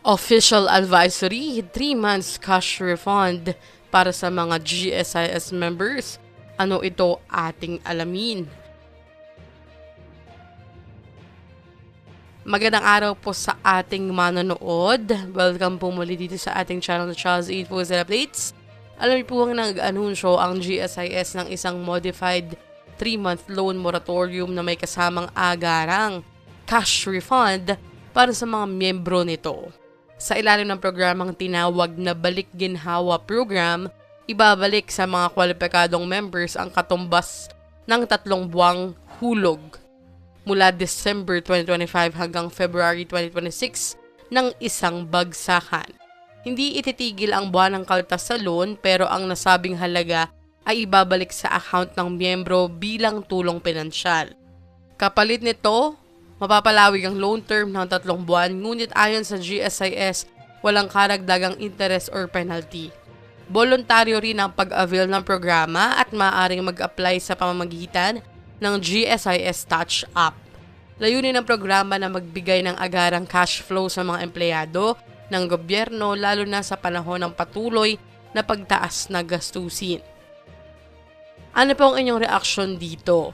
Official advisory, 3 months cash refund para sa mga GSIS members. Ano ito ating alamin? Magandang araw po sa ating manonood. Welcome po muli dito sa ating channel na Charles Infos and Updates. Alam niyo po ang nag-anunsyo ang GSIS ng isang modified 3-month loan moratorium na may kasamang agarang cash refund para sa mga miyembro nito. Sa ilalim ng programang tinawag na Balik Ginhawa Program, ibabalik sa mga kwalipikadong members ang katumbas ng 3 buwang hulog mula December 2025 hanggang February 2026 ng isang bagsakan. Hindi ititigil ang buwan ng kaltas sa loan pero ang nasabing halaga ay ibabalik sa account ng miyembro bilang tulong pinansyal. Kapalit nito, mapapalawig ang loan term ng 3 buwan ngunit ayon sa GSIS, walang karagdagang interest or penalty. Voluntaryo rin ang pag-avail ng programa at maaaring mag-apply sa pamamagitan ng GSIS Touch App. Layunin ng programa na magbigay ng agarang cash flow sa mga empleyado ng gobyerno lalo na sa panahon ng patuloy na pagtaas na gastusin. Ano po ang inyong reaksyon dito?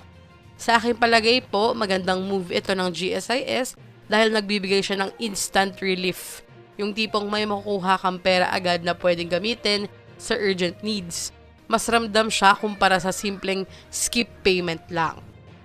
Sa aking palagay po, magandang move ito ng GSIS dahil nagbibigay siya ng instant relief. Yung tipong may makukuha kang pera agad na pwedeng gamitin sa urgent needs. Mas ramdam siya kumpara sa simpleng skip payment lang.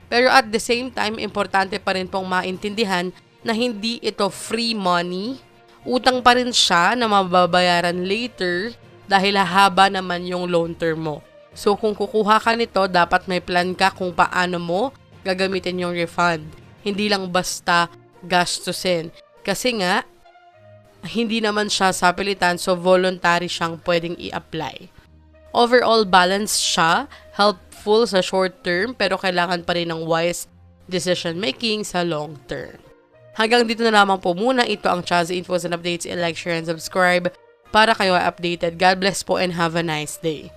Pero at the same time, importante pa rin pong maintindihan na hindi ito free money. Utang pa rin siya na mababayaran later dahil hahaba naman yung loan term mo. So kung kukuha ka nito, dapat may plan ka kung paano mo gagamitin yung refund. Hindi lang basta gastusin. Kasi nga, hindi naman siya sapilitan so voluntary siyang pwedeng i-apply. Overall balance siya, helpful sa short term pero kailangan pa rin ng wise decision making sa long term. Hanggang dito na lamang po muna. Ito ang Chaz Infos and Updates. I-like, share, and subscribe para kayo ay updated. God bless po and have a nice day.